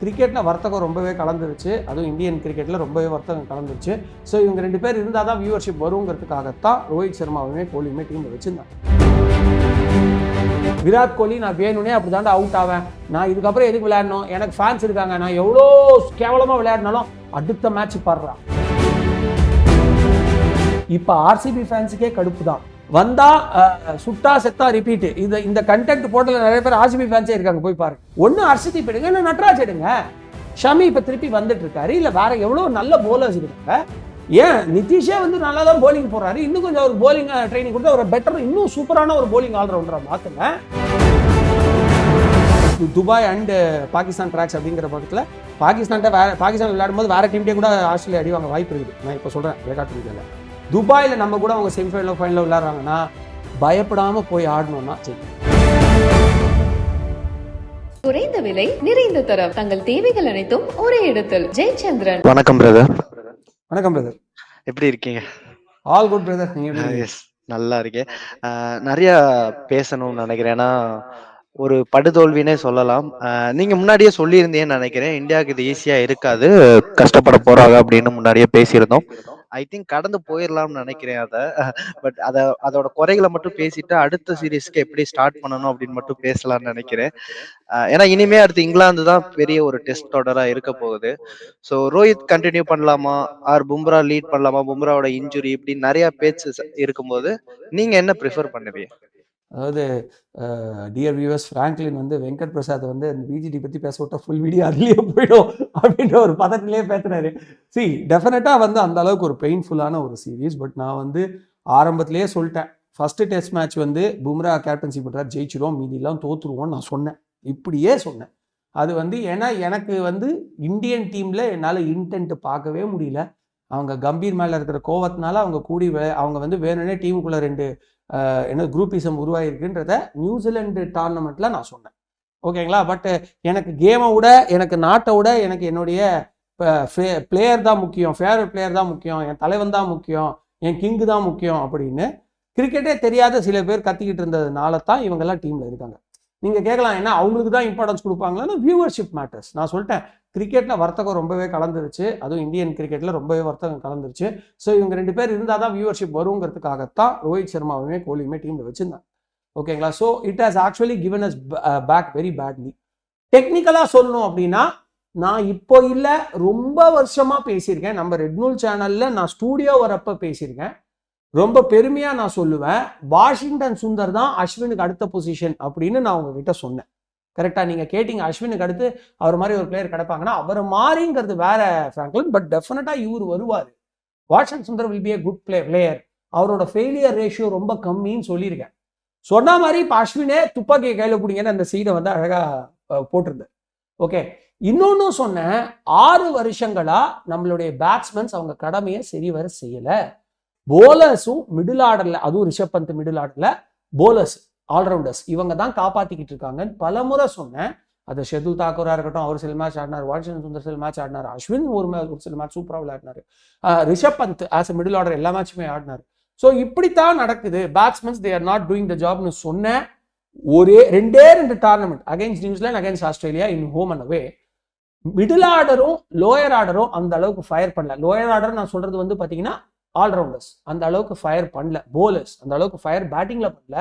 கிரிக்கெட்டில் வர்த்தகம் ரொம்பவே கலந்துருச்சு, அதுவும் இந்தியன் கிரிக்கெட்டில் ரொம்பவே வர்த்தகம் கலந்துருச்சு. ஸோ இவங்க 2 பேர் இருந்தால் தான் வியூவர்ஷிப் வருங்கிறதுக்காகத்தான் ரோஹித் சர்மாவுமே கோலியுமே டீமில் வச்சுருந்தாங்க. விராட் கோலி நான் வேணும்னே அப்படி தாண்டா அவுட் ஆவேன், நான் இதுக்கப்புறம் எதுக்கு விளையாடணும், எனக்கு ஃபேன்ஸ் இருக்காங்க, நான் எவ்வளோ கேவலமாக விளையாடினாலும் அடுத்த மேட்ச் பாடுறான். இப்போ ஆர்சிபி ஃபேன்ஸுக்கே கடுப்பு தான், வந்தா சுட்டா செத்தா ரிப்பீட். இந்த கண்டென்ட் போட்டல நிறைய பேர் ஆர்சிபி ஃபேன்ஸே இருக்காங்க, போய் பாருங்க. ஒன்று ஹர்ஷதீப் எடுங்க, இல்லை நட்ராஜ் எடுங்க. ஷமி இப்போ திருப்பி வந்துட்டு இருக்காரு, இல்லை வேற எவ்வளோ நல்ல போலர்ஸ் இருக்காங்க. ஏன் நிதிஷே வந்து நல்லா தான் போலிங் போடுறாரு, இன்னும் கொஞ்சம் ஒரு போலிங் ட்ரைனிங் கொடுத்து ஒரு பெட்டர் இன்னும் சூப்பரான ஒரு போலிங் ஆல்ரவுண்டரை மாற்றுங்க. துபாய் அண்ட் பாகிஸ்தான் ட்ராக்ஸ் அப்படிங்கிற பக்கத்தில் பாகிஸ்தான் விளையாடும்போது வேற டீம்டே கூட ஆஸ்திரேலியா அடிவாங்க வாய்ப்பு இருக்குது. நான் இப்போ சொல்கிறேன் விளையாட்டு வீடியோவில். துபாயில் நம்ம கூட அவங்க செமிஃபைனல் ஃபைனலில் விளையாடுறாங்கன்னா பயப்படாமல் போய் ஆடணும்னா சரி. குறைந்த விலை நிறைந்த தரம், தங்கள் தேவைகள் அனைத்தும் ஒரே இடத்தில். ஜெயச்சந்திரன். வணக்கம் பிரதர். வணக்கம் பிரதர், எப்படி இருக்கீங்க? All good brother. நீங்க நல்லா இருக்கேன். நிறைய பேசணும்னு நினைக்கிறேன், ஏன்னா ஒரு படுதோல்வினே சொல்லலாம். நீங்க முன்னாடியே சொல்லியிருந்தேன்னு நினைக்கிறேன், இந்தியாவுக்கு இது ஈஸியா இருக்காது, கஷ்டப்பட போறாங்க அப்படின்னு முன்னாடியே பேசியிருந்தோம். ஐ திங்க் கடந்து போயிடலாம்னு நினைக்கிறேன் அதை. பட் அதோட குறைகளை மட்டும் பேசிட்டு அடுத்த சீரீஸ்க்கு எப்படி ஸ்டார்ட் பண்ணணும் அப்படின்னு மட்டும் பேசலாம்னு நினைக்கிறேன். ஏன்னா இனிமே அடுத்து இங்கிலாந்து தான் பெரிய ஒரு டெஸ்ட் தொடரா இருக்க போகுது. ஸோ ரோஹித் கண்டினியூ பண்ணலாமா, ஆர் பும்ரா லீட் பண்ணலாமா, பும்ராவோட இன்ஜுரி இப்படி நிறைய பேச்சு இருக்கும்போது நீங்க என்ன ப்ரிஃபர் பண்ணுவீங்க? அதாவது டியர் வியூவர்ஸ், ஃப்ராங்க்லின் வந்து வெங்கட் பிரசாத் வந்து அந்த பிஜிடி பற்றி பேச விட்டா ஃபுல் வீடியோ அதுலேயே போயிடும் அப்படின்ற ஒரு பதத்திலே பேசுனாரு. டெஃபினட்டாக வந்து அந்த அளவுக்கு ஒரு பெயின்ஃபுல்லான ஒரு சீரீஸ். பட் நான் வந்து ஆரம்பத்திலேயே சொல்லிட்டேன், ஃபஸ்ட்டு டெஸ்ட் மேட்ச் வந்து பும்ரா கேப்டன்சி பண்ணுறாரு, ஜெயிச்சிடும், மீதியெல்லாம் தோற்றுருவோன்னு நான் சொன்னேன். இப்படியே சொன்னேன். அது வந்து ஏன்னா எனக்கு வந்து இந்தியன் டீமில் என்னால் இன்டென்ட் பார்க்கவே முடியல. அவங்க கம்பீர் மேலே இருக்கிற கோவத்தினால அவங்க வந்து வேணும்னே டீமுக்குள்ளே 2 குரூப்பிசம் உருவாயிருக்குன்றத நியூசிலாந்து டோர்னமெண்ட்டில் நான் சொன்னேன். ஓகேங்களா? பட் எனக்கு கேமை விட, எனக்கு நாட்டை விட, எனக்கு என்னுடைய பிளேயர் தான் முக்கியம், ஃபேவரட் பிளேயர் தான் முக்கியம், என் தலைவன் தான் முக்கியம், என் கிங்கு தான் முக்கியம் அப்படின்னு கிரிக்கெட்டே தெரியாத சில பேர் கத்திக்கிட்டு இருந்ததுனால தான் இவங்கெல்லாம் டீமில் இருக்காங்க. நீங்கள் கேட்கலாம், ஏன்னா அவங்களுக்கு தான் இம்பார்ட்டன்ஸ் கொடுப்பாங்களா? Viewership matters. நான் சொல்லிட்டேன், கிரிக்கெட்டில் வர்த்தகம் ரொம்பவே கலந்துருச்சு, அதுவும் இந்தியன் கிரிக்கெட்டில் ரொம்பவே வர்த்தகம் கலந்துருச்சு. ஸோ இவங்க 2 பேர் இருந்தால் தான் வியூவர்ஷிப் வருங்கிறதுக்காகத்தான் ரோஹித் சர்மாவுமே கோலியுமே டீமில் வச்சுருந்தாங்க. ஓகேங்களா? So it has actually given us back very badly. டெக்னிக்கலாக சொல்லணும் அப்படின்னா, நான் இப்போ இல்லை, ரொம்ப வருஷமாக பேசியிருக்கேன். நம்ம ரெட்நூல் சேனலில் நான் ஸ்டூடியோ வரப்போ பேசியிருக்கேன். ரொம்ப பெருமையாக நான் சொல்லுவேன், வாஷிங்டன் சுந்தர் தான் அஸ்வினுக்கு அடுத்த பொசிஷன் அப்படின்னு நான் உங்ககிட்ட சொன்னேன். கரெக்டாக நீங்கள் கேட்டிங்க, அஸ்வினுக்கு அடுத்து அவர் மாதிரி ஒரு பிளேயர் கிடைப்பாங்கன்னா அவர் மாறிங்கிறது வேற ஃப்ராங்க்லின். பட் டெஃபினட்டாக இவர் வருவார். Washington Sundar will be a good player. அவரோட ஃபெயிலியர் ரேஷியோ ரொம்ப கம்மின்னு சொல்லியிருக்கேன். சொன்ன மாதிரி இப்போ அஸ்வினே துப்பாக்கியை கையில் பிடிங்கன்னு அந்த சீடை வந்து அழகாக போட்டிருந்தார். ஓகே, இன்னொன்னு சொன்னேன், 6 வருஷங்களா நம்மளுடைய பேட்ஸ்மேன்ஸ் அவங்க கடமையை சரிவர செய்யலை. போலர்ஸும் மிடில் ஆர்டர்ல, அதுவும் ரிஷப் பந்த் மிடில் ஆர்டர்ல, போலர்ஸ் ஆல்ரவுண்டர்ஸ் இவங்க தான் காப்பாத்திக்கிட்டு இருக்காங்கன்னு பல முறை சொன்னேன். அது ஷெதுல் தாக்கூரா இருக்கட்டும், அவர் சில மேட்ச் ஆடினார், வாஷிங்டன் சுந்தர் சில மேட்ச் ஆடினார், அஸ்வின் ஒரு சில மேட்ச் சூப்பராக விளையாடினார், Rishabh Pant as middle order எல்லா மேட்சுமே ஆடினார். ஸோ இப்படித்தான் நடக்குது, batsmen they are not doing the ஜாப்னு சொன்னேன். 2 tournament against New Zealand, against Australia, in home and away, middle ஆர்டரும் லோயர் ஆர்டரும் அந்த அளவுக்கு ஃபயர் பண்ணல. லோயர் ஆர்டர் நான் சொல்றது வந்து பார்த்தீங்கன்னா ஆல்ரவுண்டர்ஸ் அந்த அளவுக்கு ஃபயர் பண்ணல, போலர்ஸ் அந்த அளவுக்கு ஃபயர் பேட்டிங்ல பண்ணல,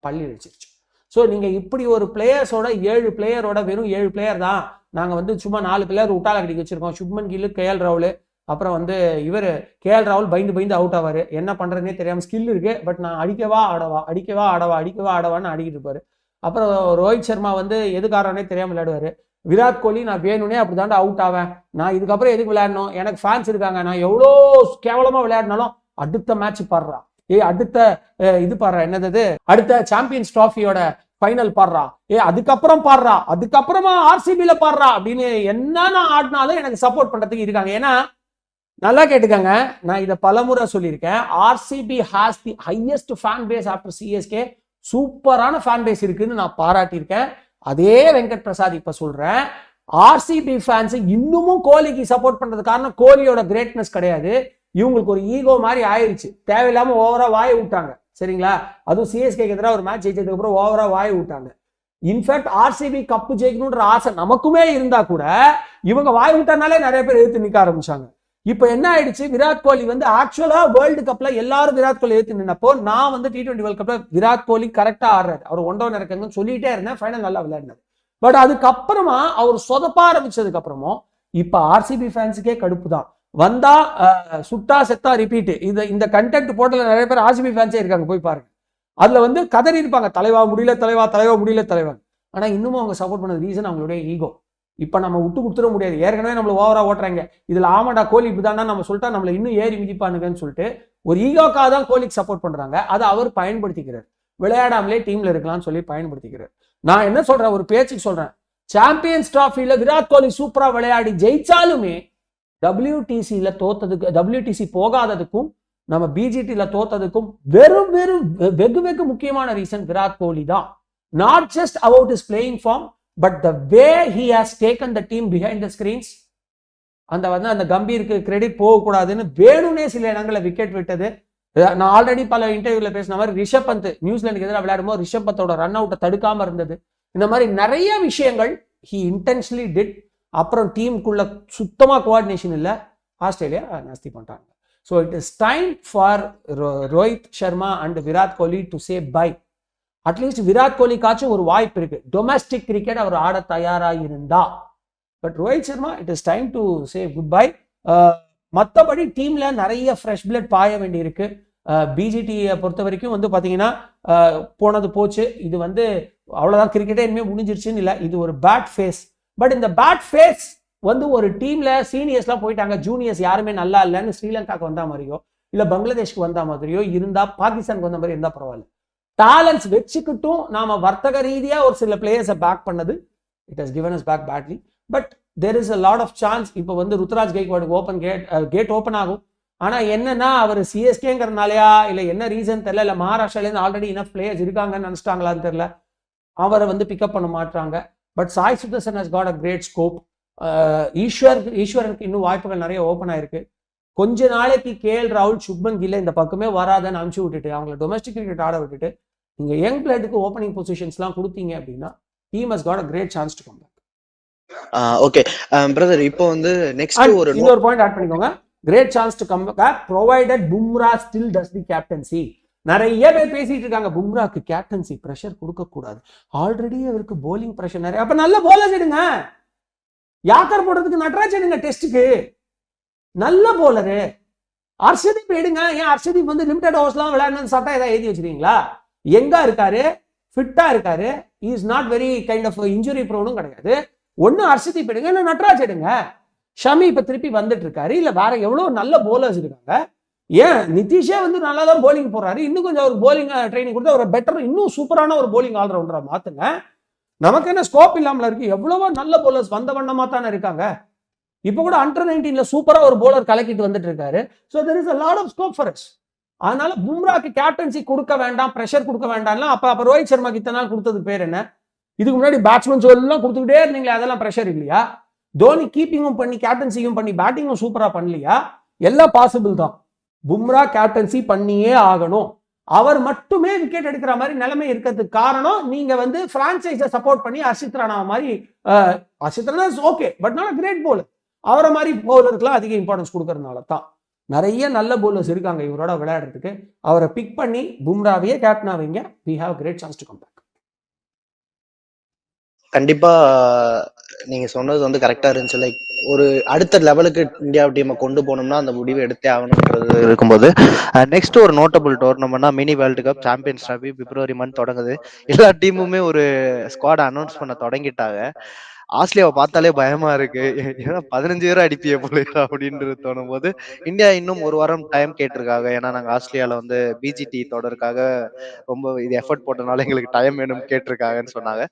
பள்ளி வச்சிருச்சு. ஸோ நீங்க இப்படி ஒரு பிளேயர்ஸோட 7 பிளேயரோட வெறும் 7 பிளேயர் தான் நாங்கள் வந்து சும்மா 4 பிளேயர் உட்டால கட்டி வச்சிருக்கோம். சுப்மன் கில், கேஎல் ராகுல், அப்புறம் வந்து இவர் கேஎல் ராகுல் பயந்து அவுட் ஆவார். என்ன பண்றதுனே தெரியாம ஸ்கில் இருக்கு, பட் நான் அடிக்கவா ஆடவான்னு ஆடிக்கிட்டு இருப்பாரு. அப்புறம் ரோஹித் சர்மா வந்து எதுக்காரனே தெரியாம விளையாடுவாரு. விராட் கோலி நான் வேணும்னே அப்படி தாண்டா அவுட் ஆவேன், நான் இதுக்கப்புறம் எதுக்கு விளையாடணும், எனக்கு ஃபேன்ஸ் இருக்காங்க, நான் எவ்வளோ கேவலமா விளையாடினாலும் அடுத்த மேட்ச் பாடுறா, அடுத்த இது பாடுறா, என்னது அடுத்த சாம்பியன்ஸ் டிராஃபியோட ஃபைனல் பாடுறா, அதுக்கப்புறமா ஆர்சிபில பாடுறா அப்படின்னு என்னன்னா ஆடினாலும் எனக்கு சப்போர்ட் பண்றதுக்கு இருக்காங்க. ஏன்னா நல்லா கேட்டுக்காங்க, நான் இதை பலமுறை சொல்லியிருக்கேன், RCB has the highest fan base after CSK. சூப்பரான ஃபேன் பேஸ் இருக்குன்னு நான் பாராட்டியிருக்கேன். அதே வெங்கட் பிரசாத் இப்ப சொல்றேன், ஆர்சிபி ஃபேன்ஸ் இன்னமும் கோலிக்கு சப்போர்ட் பண்றது காரணம் கோலியோட கிரேட்னஸ் கிடையாது, இவங்களுக்கு ஒரு ஈகோ மாதிரி ஆயிடுச்சு. தேவையில்லாம ஓவரா வாய் விட்டாங்க, சரிங்களா? அதுவும் சிஎஸ்கே எதிராக ஒரு மேட்ச் ஜெயிச்சதுக்கு அப்புறம் ஓவரா வாய் விட்டாங்க. இன்ஃபேக்ட் ஆர்சிபி கப்பு ஜெயிக்கணுன்ற ஆசை நமக்குமே இருந்தா கூட இவங்க வாய் விட்டனாலே நிறைய பேர் எதிர்த்து நிக்க ஆரம்பிச்சாங்க. இப்ப என்ன ஆயிடுச்சு, விராட் கோலி வந்து ஆக்சுவலா வேர்ல்டு கப்ல எல்லாரும் விராட் கோலி எடுத்து நின்னப்போ நான் வந்து T20 வேர்ல்டு கப்ல விராட் கோலி கரெக்டா ஆடுறாரு, அவர் ஒன்றரை இருக்குன்னு சொல்லிட்டே இருந்தேன். ஃபைனல் நல்லா விளையாடினாரு. பட் அதுக்கப்புறமா அவர் சொதப்ப ஆரம்பிச்சதுக்கு அப்புறமும் இப்ப ஆர்சிபி ஃபேன்ஸுக்கே கடுப்பு தான். வந்தா சுட்டா செத்தா ரிப்பீட். இந்த கண்டென்ட் போட்டல நிறைய பேர் ஆர்சிபி ஃபேன்ஸே இருக்காங்க, போய் பாருங்க. அதுல வந்து கதறி இருப்பாங்க, தலைவா முடியல தலைவா, தலைவா முடியல தலைவா. ஆனா இன்னமும் அவங்க சப்போர்ட் பண்ணது ரீசன் அவங்களுடைய ஈகோ. இப்ப நம்ம விட்டு கொடுத்துட முடியாது, ஏற்கனவே நம்மள ஓவரா ஓட்டுறாங்க, இதுல ஆமாடா கோலி இப்படிதான் நம்ம சொல்லிட்டா நம்மள இன்னும் ஏறி மிதிப்பானுங்கன்னு சொல்லிட்டு ஒரு ஈகோக்காக தான் கோலிக்கு சப்போர்ட் பண்றாங்க. அதை அவர் பயன்படுத்திக்கிறார், விளையாடாமலே டீம்ல இருக்கலாம்னு சொல்லி பயன்படுத்திக்கிறார். நான் என்ன சொல்றேன், ஒரு பேச்சுக்கு சொல்றேன், சாம்பியன்ஸ் டிராஃபில விராட் கோலி சூப்பரா விளையாடி ஜெயிச்சாலுமே WTCல தோத்ததுக்கு, WTC போகாததுக்கும் நம்ம பிஜிடில தோத்ததுக்கும் வெகு முக்கியமான ரீசன் விராட் கோலி தான். Not just about is playing form, but the way he has taken the team behind the screens. அந்த கம்பீருக்கு கிரெடிட் போகக்கூடாதுன்னு வேணும்னே சில இடங்களில் விக்கெட் விட்டது. நான் ஆல்ரெடி பல இன்டர்வியூல பேசின மாதிரி ரிஷப் பந்த் நியூசிலாந்துக்கு எதிராக விளையாடும்போது ரிஷப் பந்தோட ரன் அவுட்டை தடுக்காம இருந்தது. இந்த மாதிரி நிறைய விஷயங்கள் ஹி இன்டென்ஷனலி டிட். அப்புறம் டீமுக்குள்ள சுத்தமா கோஆர்டினேஷன் இல்லை, ஆஸ்திரேலியா நாஸ்தி பண்ணிட்டாங்க. So it is time for Rohit Sharma and Virat Kohli to say bye. At least Virat கோலிக்காச்சும் ஒரு வாய்ப்பு இருக்கு, டொமஸ்டிக் கிரிக்கெட் அவர் ஆட தயாராக இருந்தா. But Rohit Sharma it is time to say good bye. மற்றபடி டீம்ல நிறைய ஃப்ரெஷ் பிளட் பாய வேண்டி இருக்கு. பிஜிடியை பொறுத்த வரைக்கும் வந்து பாத்தீங்கன்னா போனது போச்சு, இது வந்து அவ்வளவுதான், கிரிக்கெட்டே இனிமேல் முடிஞ்சிருச்சுன்னு இல்லை, இது ஒரு பேட் ஃபேஸ். பட் இந்த பேட் ஃபேஸ் வந்து ஒரு டீம்ல சீனியர்ஸ்லாம் போயிட்டாங்க, ஜூனியர்ஸ் யாருமே நல்லா இல்லைன்னு ஸ்ரீலங்காக்கு வந்தா மாதிரியோ இல்ல பங்களாதேஷ்க்கு வந்தா மாதிரியோ இருந்தா, பாகிஸ்தானுக்கு வந்த மாதிரி இருந்தா பரவாயில்ல. டேலண்ட்ஸ் வச்சுக்கிட்டும் நாம வர்த்தக ரீதியா ஒரு சில பிளேயர்ஸை பேக் பண்ணது, it has given us back badly. But there is a lot of chance. இப்போ வந்து ருத்ராஜ் கைக்வாடுக்கு கேட் ஓப்பன் ஆகும். ஆனா என்னன்னா அவர் சிஎஸ்கேங்கிறதுனாலயா இல்ல என்ன ரீசன் தெரியல, இல்ல மகாராஷ்டிராலேருந்து ஆல்ரெடி இனஃப் பிளேயர்ஸ் இருக்காங்கன்னு நினைச்சிட்டாங்களான்னு தெரியல, அவரை வந்து பிக்கப் பண்ண மாட்டாங்க. But Sai Sudharsan has got a great scope. ஈஸ்வரனுக்கு இன்னும் வாய்ப்புகள் நிறைய ஓப்பன் ஆயிருக்கு. கொஞ்ச நாளைக்கு KL ராகுல், சுப்மன் கில்ல இந்த பக்கமே வராதன்னு அனுப்பிச்சு விட்டுட்டு அவங்களை டொமஸ்டிக் கிரிக்கெட் ஆட விட்டுட்டு நீங்க யங் பிளேடுக்கு ஓப்பனிங் பொசிஷன்ஸ்லாம் கொடுத்தீங்க அப்படின்னா team has got a great chance to come back. Okay brother, இப்போ வந்து நெக்ஸ்ட் இன்னொரு பாயிண்ட் ஆட் பண்ணிக்கோங்க, great chance to come back provided Bumrah still does the captaincy. நிறைய பேர் பேசிட்டு இருக்காங்க பும்ராக்கு கேப்டன்சி பிரஷர் கொடுக்க கூடாது, ஆல்ரெடி அவருக்கு போலிங் பிரஷர் நிறைய. அப்ப நல்ல போலர்ஸ் எடுங்க, யாக்கர் போடுறதுக்கு நட்ராஜ் எடுங்க, டெஸ்ட்டுக்கு நல்ல போலரு. அர்ஷதீப் எடுங்க, ஏன் அர்ஷதீப் வந்து லிமிடெட் ஓவர்ஸ்லாம் விளையாடணும்னு சட்டா ஏதாவது எழுதி வச்சிருக்கீங்களா? எங்க இருக்காரு, ஃபிட்டா இருக்காரு, is not very kind of injury ப்ரோனும் கிடையாது. ஒன்னு அர்ஷதீப் எடுங்க, இல்ல நட்ராஜ் எடுங்க. ஷமி இப்ப திருப்பி வந்துட்டு இருக்காரு, இல்ல வேற எவ்வளவு நல்ல போலர்ஸ் இருக்காங்க. ஏன் நிதிஷே வந்து நல்லா தான் போலிங் போடுறாரு, இன்னும் கொஞ்சம் ஒரு போலிங் ட்ரைனிங் கொடுத்து ஒரு பெட்டர் இன்னும் சூப்பரான ஒரு போலிங் ஆல்ரவுண்டரா மாத்துங்க. நமக்கு என்ன ஸ்கோப் இல்லாமல இருக்கு, எவ்வளவோ நல்ல போலர்ஸ் வந்த வண்ணமா தானே இருக்காங்க. இப்போ கூட அண்டர் 19ல சூப்பரா ஒரு போலர் கலக்கிட்டு வந்துட்டு இருக்காரு. So there is a lot of scope for us. அதனால பும்ராக்கு கேப்டன்சி கொடுக்க வேண்டாம், பிரஷர் கொடுக்க வேண்டாம்லாம். அப்ப ரோஹித் சர்மாக்கு இத்தனை நாள் கொடுத்ததுக்கு பேர் என்ன? இதுக்கு முன்னாடி பேட்ஸ்மேன்ஸ் எல்லாம் கொடுத்துக்கிட்டே இருந்தீங்களே, அதெல்லாம் பிரஷர் இல்லையா? தோனி கீப்பிங்கும் பண்ணி கேப்டன்சியும் பண்ணி பேட்டிங்கும் சூப்பரா பண்ணலையா? எல்லாம் பாசிபிள் தான். பும்ரா கேப்டன்சி பண்ணியே ஆகணும். அவர் மட்டுமே விக்கெட் எடுக்கிற மாதிரி நிலைமை இருக்கிறதுக்கு காரணம் நீங்க வந்து பிரான்சைஸை சப்போர்ட் பண்ணி ஹர்ஷித் ராணா மாதிரி, Harshit Rana okay but not great bowler, அவரை மாதிரி போலருக்குலாம் அதிக இம்பார்ட்டன்ஸ் கொடுக்கறதுனால தான் நிறைய நல்ல போலர்ஸ் இருக்காங்க இவரோட விளையாடுறதுக்கு. அவரை பிக் பண்ணி பும்ராவையே கேப்டனா வைங்க, we have great chance to come back. கண்டிப்பா நீங்க சொன்னது வந்து கரெக்டா இருந்துச்சு. லைக் ஒரு அடுத்த லெவலுக்கு இந்தியா டீமை கொண்டு போனோம்னா அந்த முடிவு எடுத்தே ஆகணும்ன்றது இருக்கும்போது, நெக்ஸ்ட் ஒரு நோட்டபிள் டோர்னமெண்ட்னா mini world cup champions trophy February month தொடங்குது. எல்லா டீமுமே ஒரு ஸ்குவாட் அனௌன்ஸ் பண்ண தொடங்கிட்டாங்க. ஆஸ்திரேலியாவை பார்த்தாலே பயமா இருக்கு, ஏன்னா 15 பேர் அடிப்பிய போல அப்படின்றது தோணும் போது இந்தியா இன்னும் ஒரு வாரம் டைம் கேட்டிருக்காங்க. ஏன்னா நாங்க ஆஸ்திரேலியால வந்து பிஜிடி தொடருக்காக ரொம்ப இது எஃபர்ட் போட்டனால எங்களுக்கு டைம் வேணும்னு கேட்டிருக்காங்கன்னு சொன்னாங்க.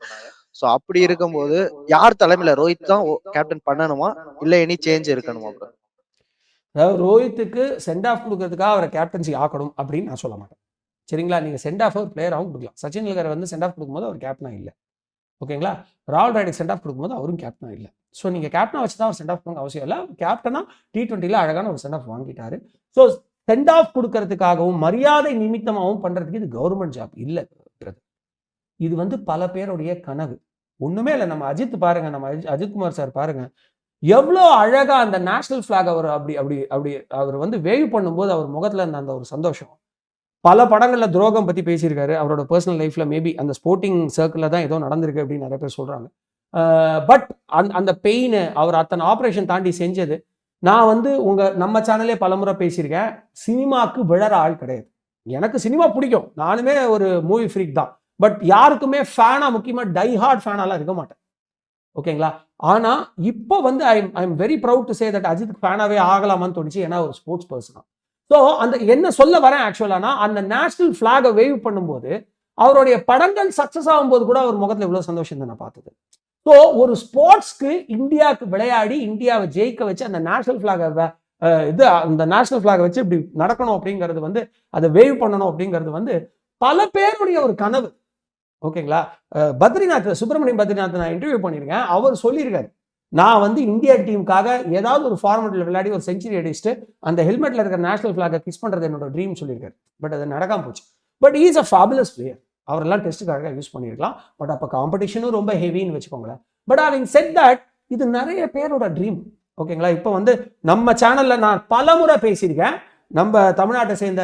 சோ அப்படி இருக்கும்போது யார் தலைமையில ரோஹித் தான் கேப்டன் பண்ணணுமா இல்ல எனி சேஞ்ச் இருக்கணுமா? அதாவது ரோஹித்துக்கு சென்ட் ஆஃப் கொடுக்கறதுக்காக அவரை கேப்டன்சி ஆக்கணும் அப்படின்னு நான் சொல்ல மாட்டேன். சரிங்களா? நீங்க சென்ட் ஆஃப் ஒரு பிளேயராகவும் கொடுக்கலாம். சச்சின் டெண்டுல்கர் வந்து சென்ட் ஆஃப் கொடுக்கும்போது அவர் கேப்டனா இல்லை. ஓகேங்களா? ராகுல் டிராவிட் சென்ட் ஆஃப் கொடுக்கும்போது அவரும் கேப்டனா இல்லை. ஸோ நீங்க கேப்டனா வச்சு தான் அவர் சென்ட் ஆஃப் பண்ண அவசியம் இல்லை. கேப்டனா T20ல அழகான ஒரு சென்ட் ஆஃப் வாங்கிட்டாரு. ஸோ சென்ட் ஆஃப் கொடுக்கறதுக்காகவும் மரியாதை நிமித்தமாகவும் பண்றதுக்கு இது கவர்மெண்ட் ஜாப் இல்லை. இது வந்து பல பேருடைய கனவு. ஒண்ணுமே இல்லை, நம்ம அஜித் பாருங்க, நம்ம அஜித்குமார் சார் பாருங்க, எவ்வளோ அழகா அந்த நேஷனல் பிளாக் அவர் அப்படி அப்படி அப்படி அவர் வந்து வேவ் பண்ணும்போது அவர் முகத்துல இருந்த அந்த ஒரு சந்தோஷம். பல படங்கள்ல துரோகம் பத்தி பேசியிருக்காரு. அவரோட பர்சனல் லைஃப்ல மேபி அந்த ஸ்போர்ட்டிங் சர்க்கிள்ல தான் ஏதோ நடந்திருக்கு அப்படின்னு நிறைய பேர் சொல்றாங்க. பட் அந்த பெயின் அவர் அத்தனை ஆப்ரேஷன் தாண்டி செஞ்சது. நான் வந்து நம்ம சேனலே பலமுறை பேசியிருக்கேன், சினிமாக்கு விழற ஆள் கிடையாது. எனக்கு சினிமா பிடிக்கும், நானுமே ஒரு மூவி ஃப்ரீக் தான். பட் யாருக்குமே ஃபேனா, முக்கியமா டை ஹார்ட் ஃபேனாலாம் இருக்க மாட்டேன், ஓகேங்களா? ஆனா இப்போ வந்து I am very proud to say that Ajith ஃபேனாவே ஆகலாமான்னு தோணுச்சு, ஏன்னா ஒரு ஸ்போர்ட்ஸ் பர்சனா. ஸோ அந்த என்ன சொல்ல வரேன் ஆக்சுவலானா, அந்த நேஷனல் ஃபிளாகை வேவ் பண்ணும்போது அவருடைய படங்கள் சக்சஸ் ஆகும்போது கூட அவர் முகத்துல இவ்வளவு சந்தோஷம் தான் நான் பார்த்தது. ஸோ ஒரு ஸ்போர்ட்ஸ்க்கு இந்தியாவுக்கு விளையாடி இந்தியாவை ஜெயிக்க வச்சு அந்த நேஷனல் ஃபிளாகை அந்த நேஷனல் ஃபிளாகை வச்சு இப்படி நடக்கணும் அப்படிங்கிறது வந்து, அதை வேவ் பண்ணணும் அப்படிங்கிறது வந்து பல பேருடைய ஒரு கனவு, ஓகேங்களா? சுப்பிரமணியம் பத்ரிநாத் நான் இன்டர்வியூ பண்ணியிருக்கேன். அவர் சொல்லியிருக்காரு, நான் வந்து இந்தியா டீமுக்காக ஏதாவது ஒரு ஃபார்மெட்டில் விளையாடி ஒரு செஞ்சுரி அடிச்சுட்டு அந்த ஹெல்மெட்ல இருக்கிற நேஷனல் ஃபிளாகை கிஸ் பண்றது என்னோட ட்ரீம் சொல்லியிருக்காரு. பட் அது நடக்காம போச்சு. But is a fabulous player. அவரெல்லாம் டெஸ்ட்டுக்காக யூஸ் பண்ணியிருக்கலாம். பட் அப்போ காம்படிஷனும் ரொம்ப ஹெவின்னு வச்சுக்கோங்களேன். பட் ஹேவிங் செட் தட், இது நிறைய பேரோட ட்ரீம், ஓகேங்களா? இப்போ வந்து நம்ம சேனல்ல நான் பலமுறை பேசியிருக்கேன். நம்ம தமிழ்நாட்டை சேர்ந்த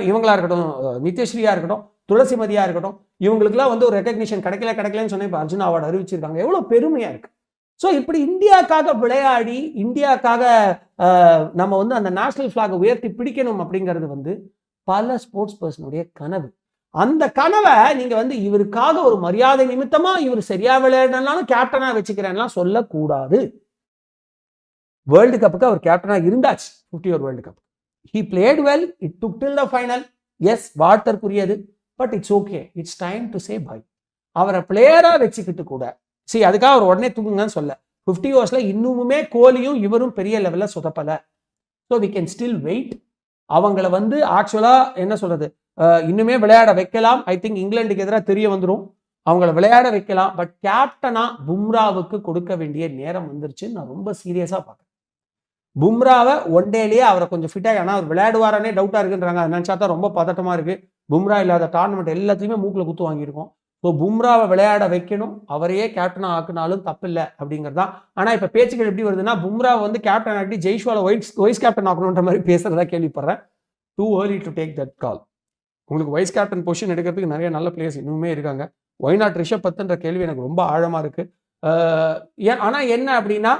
இவங்களா இருக்கட்டும், நித்யஸ்ரீயா இருக்கட்டும், துளசிமதியா இருக்கட்டும், இவங்களுக்குலாம் வந்து ஒரு ரெகக்னிஷன் கிடைக்கலன்னு சொன்னேன். இப்போ அர்ஜுன் அவார்டு அறிவிச்சிருக்காங்க. எவ்வளோ பெருமையா இருக்கு. ஸோ இப்படி இந்தியாக்காக விளையாடி இந்தியாக்காக நம்ம வந்து அந்த நேஷனல் ஃபிளாகை உயர்த்தி பிடிக்கணும் அப்படிங்கிறது வந்து பல ஸ்போர்ட்ஸ் பர்சனுடைய கனவு. அந்த கனவை நீங்க வந்து இவருக்காக ஒரு மரியாதை நிமித்தமா இவர் சரியா விளையாடனாலும் கேப்டனா வச்சுக்கிறேன்லாம் சொல்லக்கூடாது. வேர்ல்டு கப்புக்கு அவர் கேப்டனா இருந்தாச்சு. 50 over world cup he played well, it took till the final. Yes, வாழ்த்தற்குரியது. But it's okay, it's time to say bye. அவரை பிளேயரா வச்சுக்கிட்டு கூட அதுக்காக அவர் உடனே தூங்குங்கன்னு சொல்ல. 50 ஓவர்ஸ்ல இன்னுமுமே கோலியும் இவரும் பெரிய லெவல்ல சொதப்பல. So we can still wait. அவங்கள வந்து ஆக்சுவலா என்ன சொல்றது, இன்னுமே விளையாட வைக்கலாம். ஐ திங்க் இங்கிலாந்துக்கு எதிராக தெரிய வந்துடும், அவங்கள விளையாட வைக்கலாம். பட் கேப்டனா பும்ராவுக்கு கொடுக்க வேண்டிய நேரம் வந்துருச்சுன்னு நான் ரொம்ப சீரியஸா பார்க்குறேன். பும்ராவை ஒன் டேலேயே அவரை கொஞ்சம் ஃபிட்டாக, ஆனால் அவர் விளையாடுவாரனே டவுட்டாக இருக்குன்றாங்க. அது நினச்சா தான் ரொம்ப பதட்டமாக இருக்கு. பும்ரா இல்லாத டோர்னமெண்ட் எல்லாத்தையுமே மூக்கில் குத்து வாங்கியிருக்கோம். ஸோ பும்ராவை விளையாட வைக்கணும், அவரையே கேப்டனாக ஆக்குனாலும் தப்பில்லை அப்படிங்கிறது தான். ஆனால் இப்போ பேச்சுக்கள் எப்படி வருதுன்னா, பும்ராவை வந்து கேப்டன் ஆக்கி ஜெய்ஷ்வாலை வைஸ் கேப்டன் ஆக்கணுன்ற மாதிரி பேசுறதா கேள்விப்படுறேன். Too early to take that call. உங்களுக்கு வைஸ் கேப்டன் பொசிஷன் எடுக்கிறதுக்கு நிறைய நல்ல பிளேயர்ஸ் இன்னுமே இருக்காங்க. ஒய் நாட் ரிஷப் பந்த்ன்ற கேள்வி எனக்கு ரொம்ப ஆழமாக இருக்கு. ஆனால் என்ன அப்படின்னா,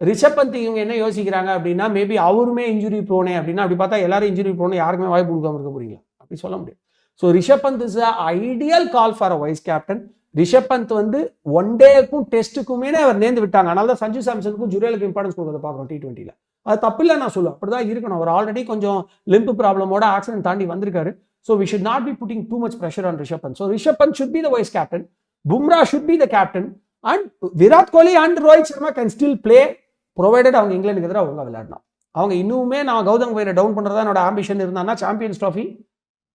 ரிஷப் பந்த் இவங்க என்ன யோசிக்கிறாங்க அப்படின்னா, மேபி அவருமே இன்ஜுரி ப்ரோனே அப்படின்னா, அப்படி பார்த்தா எல்லாரும் இன்ஜுரி ப்ரோனே, யாருக்குமே வாய்ப்பு கொடுக்காம இருக்க போறீங்களா? அப்படி சொல்ல முடியாது. So Rishabh Pant is ideal call for a vice captain. Rishabh Pant வந்து ஒன் டேக்கும் டெஸ்ட்டுக்குமே அவர் நேர்ந்து விட்டாங்க. அதனால தான் சஞ்சு சாம்சனுக்கும் ஜுரேலுக்கு இம்பார்ட்டன்ஸ் கொடுக்கறத பார்க்குறோம் T20ல. அது தப்பில்லை நான் சொல்லுவேன், அப்படிதான் இருக்கணும். அவர் ஆல்ரெடி கொஞ்சம் லிம்ப் ப்ராப்ளமோட ஆக்சிடென்ட் தாண்டி வந்திருக்காரு. So we should not be putting too much pressure on Rishabh Pant. So Rishabh Pant should be the vice captain, Bumrah should be the captain, and Virat Kohli and Rohit Sharma can still play provided அவங்க இங்கிலாந்துக்கு எதிராக அவங்க விளையாடலாம். அவங்க இன்னுமே நான் கௌதம் கம்பீரை டவுன் பண்ணுறதா என்னோட ஆம்பிஷன் இருந்தாங்கன்னா, சாம்பியன்ஸ் ட்ராஃபி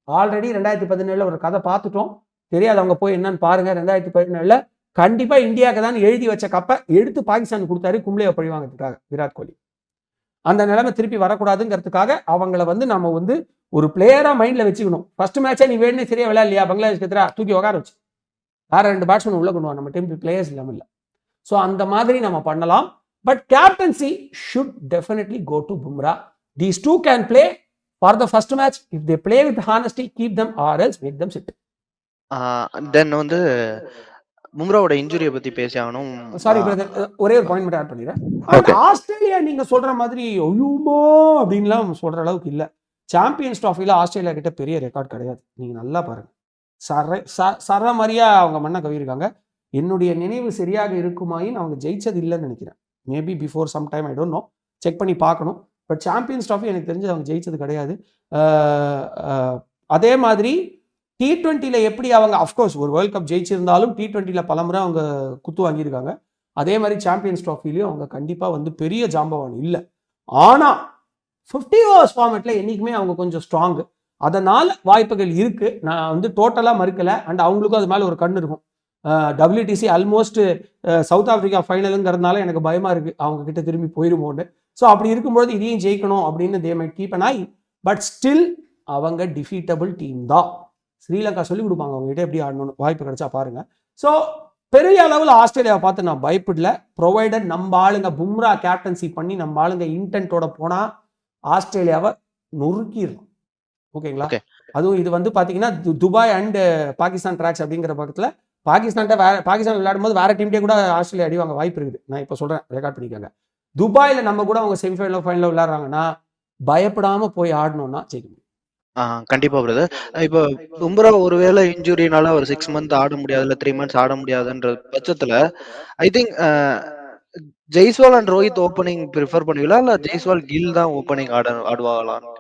ஆல்ரெடி 2017 ஒரு கதை பார்த்துட்டோம், தெரியாது, அவங்க போய் என்னன்னு பாருங்க. 2017 கண்டிப்பா இந்தியாவுக்கு தான் எழுதி வச்ச கப்பை எடுத்து பாகிஸ்தான் கொடுத்தாரு கும்ளேவை பழிவாங்கிறதுக்காக விராட் கோலி. அந்த நிலைமை திருப்பி வரக்கூடாதுங்கிறதுக்காக அவங்கள வந்து நம்ம வந்து ஒரு பிளேயரா மைண்ட்ல வச்சுக்கணும். ஃபர்ஸ்ட் மேட்சே நீ வேணும்னே சரியா விளையாடலையா, பங்களாதேஷ்க்கு எதிராக தூக்கி உட்கார வச்சு வேற 2 பேட்ஸ்மேன் உள்ள கொண்டு வா, நம்ம டீம் பிளேயர்ஸ் இல்லாமல் இல்லை. ஸோ அந்த மாதிரி நம்ம பண்ணலாம். But captaincy should definitely go to Bumrah. These two can play for the first match. If they play with honesty, keep them, or else make them sit. தென் வந்து பும்ராவோட இன்ஜுரியை பத்தி பேசி ஆகணும். சாரி பிரதர், ஒரே ஒரு பாயிண்ட் மட்டும் ஆட் பண்ணிடுறேன். ஆஸ்திரேலியா நீங்க சொல்ற மாதிரி ஐயோமா அப்படின்லாம் சொல்ற அளவுக்கு இல்ல. சாம்பியன்ஸ் ட்ராஃபில ஆஸ்திரேலியா கிட்ட பெரிய ரெக்கார்ட் கிடையாது. நீங்க நல்லா பாருங்க, சர மாதிரியா அவங்க மண்ணை கவியிருக்காங்க. என்னுடைய நினைவு சரியாக இருக்குமாயின் அவங்க ஜெயிச்சது இல்லைன்னு நினைக்கிறேன். Maybe before some time, I don't know, check பண்ணி பார்க்கணும். பட் சாம்பியன்ஸ் ட்ராஃபி எனக்கு தெரிஞ்சு அவங்க ஜெயிச்சது கிடையாது. அதே மாதிரி T20ல எப்படி அவங்க அஃப்கோர்ஸ் ஒரு வேர்ல்ட் கப் ஜெயிச்சிருந்தாலும் T20ல பலமுறை அவங்க குத்து வாங்கியிருக்காங்க. அதே மாதிரி சாம்பியன்ஸ் ட்ராஃபிலையும் அவங்க கண்டிப்பாக வந்து பெரிய ஜாம்பவான் இல்லை. ஆனால் 50 ஓவர்ஸ் ஃபார்மேட்டில் என்றைக்குமே அவங்க கொஞ்சம் ஸ்ட்ராங்கு. அதனால் வாய்ப்புகள் இருக்குது, நான் வந்து டோட்டலாக மறுக்கலை. அண்ட் அவங்களுக்கும் அது மேலே ஒரு கண் இருக்கும். WTC ஆல்மோஸ்ட் சவுத் ஆப்பிரிக்கா ஃபைனலுங்கிறதுனால எனக்கு பயமாக இருக்குது அவங்க கிட்ட திரும்பி போயிருமோன்னு. ஸோ அப்படி இருக்கும்போது இதையும் ஜெயிக்கணும் அப்படின்னு they might keep an I. But still அவங்க டிஃபீட்டபிள் டீம் தான். ஸ்ரீலங்கா சொல்லிக் கொடுப்பாங்க அவங்ககிட்ட எப்படி ஆடணும்னு, வாய்ப்பு கிடைச்சா பாருங்க. ஸோ பெரிய அளவில் ஆஸ்திரேலியாவை பார்த்து நான் பயப்படல. ப்ரொவைடட் நம்ம ஆளுங்க பும்ரா கேப்டன்சி பண்ணி நம்ம ஆளுங்க இன்டென்ட்டோட போனால் ஆஸ்திரேலியாவை நொறுக்கிடலாம். ஓகேங்களா? அதுவும் இது வந்து பார்த்தீங்கன்னா துபாய் அண்ட் பாகிஸ்தான் ட்ராக்ஸ் அப்படிங்கிற பக்கத்தில் பாகிஸ்தான் விளையாடும் போது வேற டீம்டே கூட ஆஸ்திரேலியா அடிவாங்க வாய்ப்பு இருக்குது. நான் இப்போ சொல்கிறேன், ரெக்கார்ட் பண்ணிக்கோங்க. துபாயில் நம்ம கூட அவங்க செமிஃபைனல் ஃபைனலில் விளையாடுறாங்கன்னா பயப்படாமல் போய் ஆடணும்னா ஜெயிக்க முடியும். கண்டிப்பா பிரதர். இப்போ பும்ரா ஒருவேளை இன்ஜுரினால ஒரு 6 மந்த் ஆட முடியாது, இல்ல 3 மந்த்ஸ் ஆட முடியாதுன்ற பட்சத்துல I think Jaiswal and Rohit opening prefer பண்ணுவீங்களா, இல்ல ஜெய்ஸ்வால் கில் தான் ஓப்பனிங் ஆடுவாங்களான்னு?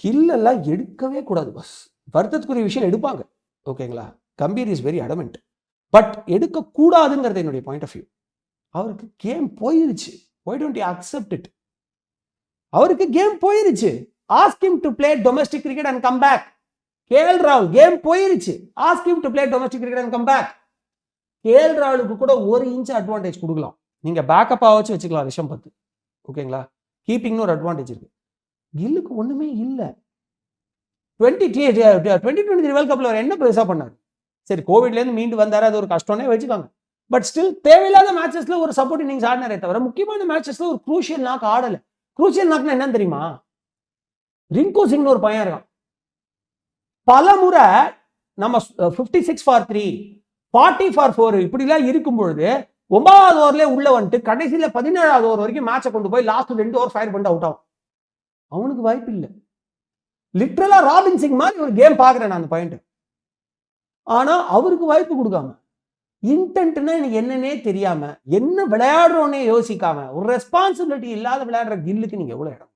கில் எல்லாம் எடுக்கவே கூடாது பஸ். வருத்தத்துக்குரிய விஷயம் எடுப்பாங்க. ஓகேங்களா? Gambhir is very adamant. But எடுக்கக்கூடாதுங்கிறது என்னுடைய பாயிண்ட் ஆஃப் வியூ. அவருக்கு கேம் போயிருச்சு. Why don't you accept it? அவருக்கு கேம் போயிருச்சு. Ask him to play domestic cricket and come back. KL ராகுல் கேம் போயிருச்சு. Ask him to play domestic cricket and come back. KL ராகுலுக்கு கூட 1 inch advantage கொடுக்கலாம். நீங்க பேக்கப்பா வச்சு வச்சுக்கலாம் ரிஷப் பந்த். ஓகேங்களா? கீப்பிங்னு ஒரு அட்வான்டேஜ் இருக்கு. கில்லுக்கு ஒண்ணுமே இல்லை. 2023 வேர்ல்ட் கப்ல அவர் என்ன பெருசா பண்ணாரு? சரி, கோவிட்லேருந்து மீண்டு வந்தாரு, அது ஒரு கஷ்டம்னே வச்சுக்காங்க. பட் ஸ்டில் தேவையில்லாத மேட்சஸ்ல ஒரு சப்போர்ட் இன்னிங்ஸ் ஆடினாரே தவிர முக்கியமான மேட்சஸ்ல ஒரு குரூஷியல் நாக் ஆடல. குரூஷியல் நாக்னா என்னன்னு தெரியுமா? ரிங்கு சிங்னு ஒரு பையன் இருக்கான். பல முறை நம்ம 56 for 3, 40 for 4 இப்படிலாம் இருக்கும் பொழுது 9வது ஓவர்லேயே உள்ள வந்துட்டு கடைசியில் 17வது ஓவர் வரைக்கும் மேட்சை கொண்டு போய் லாஸ்ட் 2 ஓவர் ஃபயர் பண்ணிட்டு அவுட் ஆகும். அவனுக்கு வாய்ப்பு இல்லை. லிட்ரலா ராபின் சிங் மாதிரி ஒரு கேம் பார்க்குறேன் நான் அந்த பாயிண்ட். ஆனா அவருக்கு வாய்ப்பு கொடுக்காம, இன்டென்ட்னா எனக்கு என்னன்னே தெரியாம, என்ன விளையாடுறோன்னே யோசிக்காம, ஒரு ரெஸ்பான்சிபிலிட்டி இல்லாத விளையாடுற கில்லுக்கு நீங்க எவ்வளவு இடம்?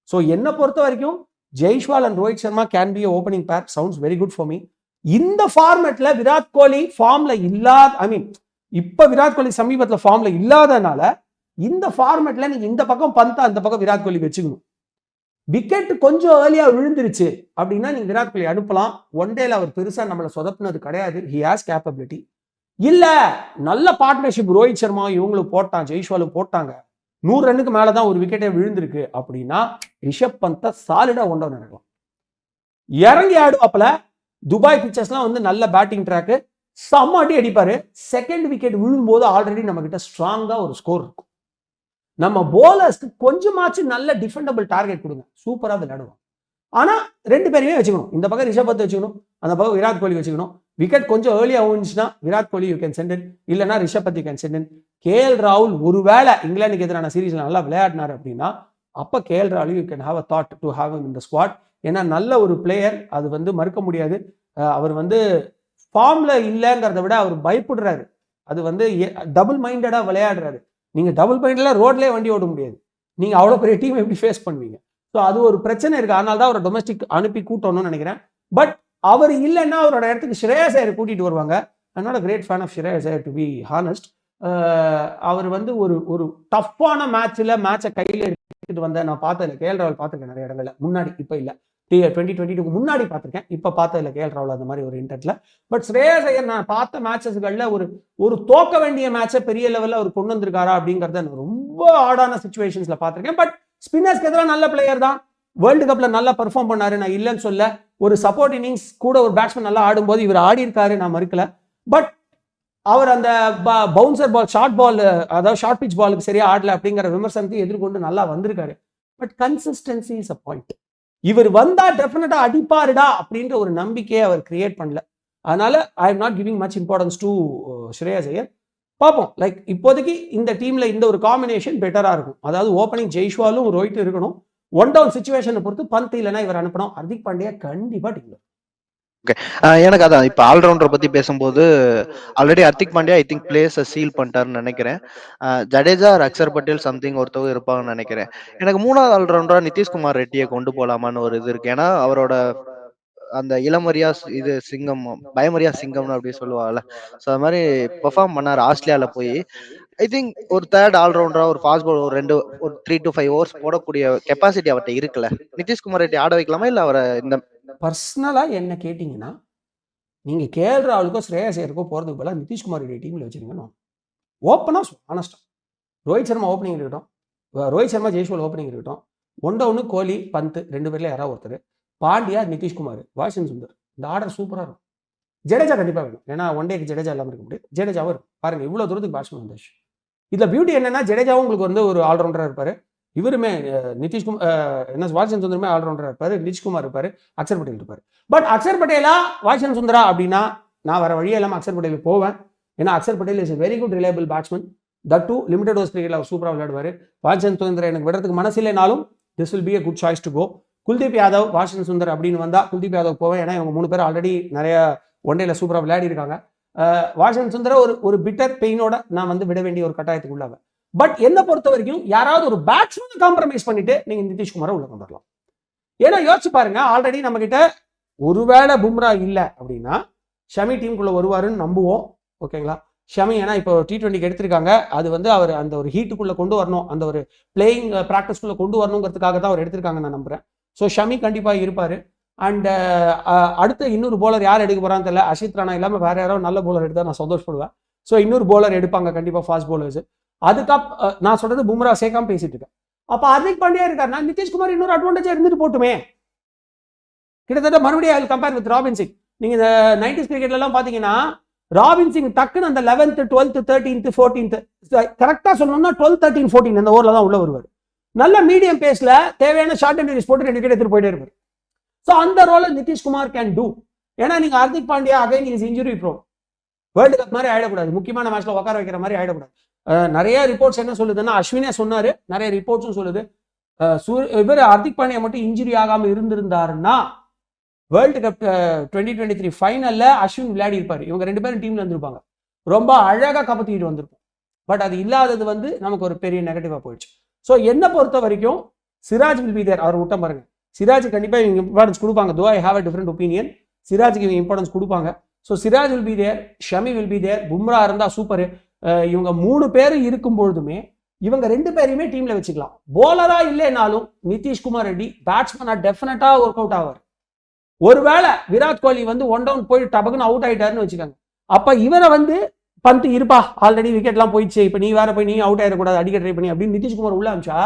ஸோ என்னை பொறுத்த வரைக்கும் Jaiswal and Rohit Sharma can be opening pair. Sounds very good for me. இந்த ஃபார்மேட்ல விராட் கோலி ஃபார்ம்ல இல்லாத, ஐ மீன் இப்ப விராட் கோலி சமீபத்தில் ஃபார்ம்ல இல்லாதனால இந்த ஃபார்மேட்ல நீங்க இந்த பக்கம் பந்தா அந்த பக்கம் விராட் கோலி வச்சுக்கணும். விக்கெட் கொஞ்சம் ஏர்லியா விழுந்துருச்சு அப்படின்னா நீங்க விராட் கோலி அனுப்பலாம். ஒன் டேல அவர் பெருசா நம்மளை சொதப்புனது கிடையாது. He has capability. இல்ல நல்ல பார்ட்னர்ஷிப் ரோஹித் சர்மா இவங்களும் போட்டான், ஜெய்ஸ்வாலும் போட்டாங்க, 100 ரன்னுக்கு மேலதான் ஒரு விக்கெட்டே விழுந்திருக்கு அப்படின்னா ரிஷப் பந்த சாலிடா ஒன்றா நடக்கலாம். இறங்கி ஆடுவாப்புல. துபாய் பிச்சர்ஸ்லாம் வந்து நல்ல பேட்டிங் ட்ராக்கு, செம்ம அடி அடிப்பாரு. செகண்ட் விக்கெட் விழும்போது ஆல்ரெடி நம்ம கிட்ட ஸ்ட்ராங்கா ஒரு ஸ்கோர் இருக்கும். நம்ம போலர்ஸ்க்கு கொஞ்சமாச்சும் நல்ல டிஃபெண்டபிள் டார்கெட் கொடுங்க, சூப்பரா விளையாடுவோம். ஆனா 2 பேருமே வச்சுக்கணும். இந்த பக்கம் ரிஷப் பந்த் வச்சுக்கணும், அந்த பக்கம் விராட் கோலி வச்சுக்கணும். விக்கெட் கொஞ்சம் ஏர்லியா விழுந்துச்சுன்னா Virat Kohli you can send in, இல்லைன்னா Rishabh Pant you can send in. KL ராகுல் ஒருவேளை இங்கிலாந்துக்கு எதிரான சீரீஸ்ல நல்லா விளையாடினார் அப்படின்னா அப்ப கேஎல் ராகுல் you can have a thought to have in the squad. ஏன்னா நல்ல ஒரு பிளேயர், அது வந்து மறுக்க முடியாது. அவர் வந்து ஃபார்ம்ல இல்லைங்கிறத விட அவர் பயப்படுறாரு. அது வந்து டபுள் மைண்டடா விளையாடுறாரு. நீங்க டபுள் மைண்ட்ல ரோட்லேயே வண்டி ஓட முடியாது. நீங்க அவ்வளோ பெரிய டீம் எப்படி ஃபேஸ் பண்ணுவீங்க? ஸோ அது ஒரு பிரச்சனை இருக்கு. அதனால தான் அவரை டொமஸ்டிக் அனுப்பி கூட்டணும்னு நினைக்கிறேன். பட் அவர் இல்லைன்னா அவரோட இடத்துக்கு ஸ்ரேயஸ் ஐயர் கூட்டிட்டு வருவாங்க. I great fan of Shreyas Iyer to be honest. அவர் வந்து ஒரு டஃப்பான மேட்சை கையில் எடுத்துட்டு வந்த நான் பார்த்ததில்ல. கேஎல் ராகுல் பார்த்துருக்கேன் நிறைய இடங்கள்ல, முன்னாடி, இப்போ இல்லை, 2022 முன்னாடி பார்த்துருக்கேன். இப்போ பார்த்ததில்ல கேஎல் ராகுல் அந்த மாதிரி ஒரு இன்டென்ட்ல. பட் ஸ்ரேயஸ் ஐயர் நான் பார்த்த மேட்சஸ்களில் ஒரு தோக்க வேண்டிய மேட்சை பெரிய லெவலில் அவர் கொண்டு வந்திருக்காரா அப்படிங்கிறத நான் ரொம்ப ஆடான சிச்சுவேஷன்ஸ்ல பார்த்துருக்கேன். பட் ஸ்பின்னர்ஸ்க்கு எதிராக நல்ல பிளேயர் தான். வேர்ல்டு கப்ல நல்லா பெர்ஃபார்ம் பண்ணாரு, நான் இல்லைன்னு சொல்ல. ஒரு சப்போர்ட் இன்னிங்ஸ் கூட ஒரு பேட்ஸ்மேன் நல்லா ஆடும்போது இவர் ஆடி இருக்காரு, நான் மறுக்கல. பட் அவர் அந்த பவுன்சர் பால், ஷார்ட் பால், அதாவது ஷார்ட் பிச் பாலுக்கு சரியா ஆடல அப்படிங்கிற விமர்சனத்தை எதிர்கொண்டு நல்லா வந்திருக்காரு. But consistency is a point. இவர் வந்தா டெஃபினட்டா அடிப்பாருடா அப்படின்ற ஒரு நம்பிக்கையை அவர் கிரியேட் பண்ணல. அதனால I am not giving much importance to Shreyas Iyer. பார்ப்போம். லைக் இப்போதைக்கு இந்த டீம்ல இந்த ஒரு காம்பினேஷன் பெட்டரா இருக்கும். அதாவது ஓப்பனிங் ஜெய்ஸ்வாலும் ரோஹித் இருக்கணும். ஒன் டவுன் சிச்சுவேஷனை பொறுத்து பந்த் இல்லைன்னா இவர் அனுப்பணும். ஹர்திக் பாண்டியா கண்டிப்பா டீம்ல. எனக்கு அதான் இப்ப ஆல்ரவுண்டர் பத்தி பேசும்போது already Hardik Pandya I think place seal பண்ணிட்டாருன்னு நினைக்கிறேன். ஜடேஜா, அக்சர் பட்டேல் சம்திங் ஒருத்தவங்க இருப்பாங்கன்னு நினைக்கிறேன். எனக்கு 3வது ஆல்ரவுண்டரா நிதிஷ்குமார் ரெட்டியை கொண்டு போலாமான்னு ஒரு இது இருக்கு. ஏன்னா அவரோட அந்த இளமரியா இது சிங்கம், பயமரியா சிங்கம்னு அப்படி சொல்லுவாங்கல்ல, ஸோ அது மாதிரி பெர்ஃபார்ம் பண்ணார் ஆஸ்திரேலியாவில் போய். ஐ திங்க் ஒரு தேர்ட் ஆல்ரவுண்டரா ஒரு ஃபாஸ்ட் பால் ஒரு 3 to 5 ஓவர்ஸ் போடக்கூடிய கெப்பாசிட்டி அவர்கிட்ட இருக்குல்ல. நிதிஷ்குமார் ரெட்டி ஆட வைக்கலாமா, இல்லை அவரை இந்த பர்சனலா என்ன கேட்டீங்கன்னா நீங்க கேஎல் ராகுலுக்கோ ஸ்ரேயஸ் ஐயருக்கோ போறதுக்கு பதிலாக நிதிஷ்குமார் ரெட்டி டீம்ல வச்சிருக்கணும். ஓப்பனா ஆனஸ்டா ரோஹித் சர்மா ஓப்பனிங் இருக்கட்டும், ரோஹித் சர்மா ஜெய்ஸ்வால் ஓப்பனிங் இருக்கட்டும், 1 டவுனு கோலி பந்த் 2 பேர்ல யாராவது ஒருத்தர், பாண்டியா நிதிஷ்குமார், வாஷிங் சுந்தர், இந்த ஆர்டர் சூப்பராக இருக்கும். ஜடேஜா கண்டிப்பாக வேணும், ஏன்னா ஒன் டேக்கு ஜடேஜா இல்லாமல் இருக்க முடியாது. ஜடேஜாவும் இருக்கும். பாருங்க இவ்வளோ தூரத்துக்கு பேட்ஸ்மேன் வந்துச்சு. இதில் பியூட்டி என்னன்னா ஜடேஜாவும் உங்களுக்கு வந்து ஒரு ஆல்ரவுண்டராக இருப்பார். இவருமே நிதிஷ்குமார் என்ன வாஷிங்டன் சுந்தரமே ஆல்ரவுண்டராக இருப்பார். நிதிஷ்குமார் இருப்பார், அக்ஷர் பட்டேல் இருப்பார். பட் அக்ஷர் பட்டேலா வாஷிங்டன் சுந்தரா அப்படின்னா நான் வர வழியே இல்லாமல் அக்ஷர் பட்டேலுக்கு போவேன். ஏன்னா Akshar Patel is very good reliable batsman. That too limited overs கிரிக்கெட்ல அவர் சூப்பராக விளையாடுவார். வாஷிங்டன் சுந்தர் எனக்கு விடுறதுக்கு மனசு இல்லைனாலும் this will be a good choice to go. Kuldeep Yadav Washington Sundar அப்படின்னு வந்தால் குல்தீப் யாதவ் போவேன். ஏன்னா இவங்க 3 பேர் ஆல்ரெடி நிறைய ஒன் டேல சூப்பராக விளையாடி இருக்காங்க. வாஷிங்டன் சுந்தர ஒரு பிட்டர் பெயினோட நான் வந்து விட வேண்டிய ஒரு கட்டாயத்துக்கு உள்ளாவேன். பட் என்ன பொறுத்த வரைக்கும் யாராவது ஒரு பேட்ஸ்மேன் காம்ப்ரமைஸ் பண்ணிட்டு நீங்க நிதிஷ்குமாரை உள்ள கொண்டு வரலாம். ஏன்னா யோசிச்சு பாருங்க, ஆல்ரெடி நம்ம கிட்ட ஒருவேளை பும்ரா இல்லை அப்படின்னா ஷமி டீமுக்குள்ள வருவாருன்னு நம்புவோம். ஓகேங்களா? ஷமி ஏன்னா இப்போ T20க்கு எடுத்திருக்காங்க. அது வந்து அவர் அந்த ஒரு ஹீட்டுக்குள்ள கொண்டு வரணும், அந்த ஒரு பிளேயிங் ப்ராக்டிஸ்குள்ள கொண்டு வரணுங்கிறதுக்காக தான் அவர் எடுத்திருக்காங்க நான் நம்புறேன். ஸோ ஷமி கண்டிப்பாக இருப்பார். அண்ட் அடுத்த இன்னொரு போலர் யார் எடுக்க போறான்னு தெரியல. அஷித் ராணா இல்லாமல் வேற யாரோ நல்ல போலர் எடுத்தால் நான் சந்தோஷப்படுவேன். ஸோ இன்னொரு போலர் எடுப்பாங்க கண்டிப்பாக, ஃபாஸ்ட் போலர்ஸ். அதுக்கப்புறம் நான் சொல்றது பும்ரா சேர்க்காம பேசிட்டு இருக்கேன். அப்போ ஹார்திக் பாண்டியா இருக்காருன்னா நிதிஷ்குமார் இன்னொரு அட்வான்டேஜா இருந்துட்டு போட்டுமே. கிட்டத்தட்ட மறுபடியும் I compare with robin Singh. நீங்க இந்த 90s கிரிக்கெட்ல எல்லாம் பாத்தீங்கன்னா ராபின் சிங் டக்குன்னு அந்த 11th 12th 13th 14th கரெக்டா சொல்லணும்னா 12 13 14 இந்த ஓவர்ல தான் உள்ள வருவார். நல்ல மீடியம் பேஸ்ல தேவையான ஷார்ட் அண்ட் ரீஸ் போட்டு 2 விக்கெட் எடுத்துட்டு போயிட்டே இருப்பார். ஸோ அந்த ரோலை நிதிஷ்குமார் கேன் டூ. ஏன்னா நீங்க Hardik Pandya again is injury bro. World cup மாதிரி ஆயிடக்கூடாது, முக்கியமான மேட்ச்ல உட்கார வைக்கிற மாதிரி ஆயிடக்கூடாது. நிறைய ரிப்போர்ட்ஸ் என்ன சொல்லுதுன்னா அஸ்வினே சொன்னாரு, நிறைய ரிப்போர்ட்ஸும் சொல்லுது இவர் ஹார்திக் பாண்டியா மட்டும் இன்ஜுரி ஆகாம இருந்திருந்தாருன்னா வேர்ல்டு கப் 2023 ஃபைனல்ல அஸ்வின் விளையாடி இருப்பாரு. இவங்க 2 பேரும் டீம்ல இருந்திருப்பாங்க, ரொம்ப அழகா கப்பத்திட்டு வந்திருப்போம். பட் அது இல்லாதது வந்து நமக்கு ஒரு பெரிய நெகட்டிவா போயிடுச்சு. ஸோ என்ன பொறுத்த வரைக்கும் சிராஜ் வில் பி தேர். அவர் விட்ட பாருங்க, சிராஜ் கண்டிப்பா இவங்க இம்பார்ட்டன்ஸ் கொடுப்பாங்க. Though I have a different opinion. சிராஜுக்கு இவங்க இம்பார்ட்டன்ஸ் கொடுப்பாங்க. So Siraj will be there, Shami will be there, Bumrah இருந்தா சூப்பர். இவங்க 3 பேரும் இருக்கும் பொழுதுமே இவங்க 2 பேரையுமே டீம்ல வச்சுக்கலாம். போலரா இல்லைனாலும் நிதிஷ்குமார் ரெட்டி பேட்ஸ்மேனா டெஃபினட்டா ஒர்க் அவுட் ஆவார். ஒருவேளை விராட் கோலி வந்து 1 டவுன் போய் டபக்குன்னு அவுட் ஆயிட்டாருன்னு வச்சுக்காங்க, அப்ப இவரை வந்து பந்து இருப்பா ஆல்ரெடி விக்கெட்லாம் போயிடுச்சு, இப்ப நீ வேற போய் நீ அவுட் ஆயிடக்கூடாது, அடிக்க ட்ரை பண்ணி அப்படின்னு நிதிஷ்குமார் உள்ள அமிச்சா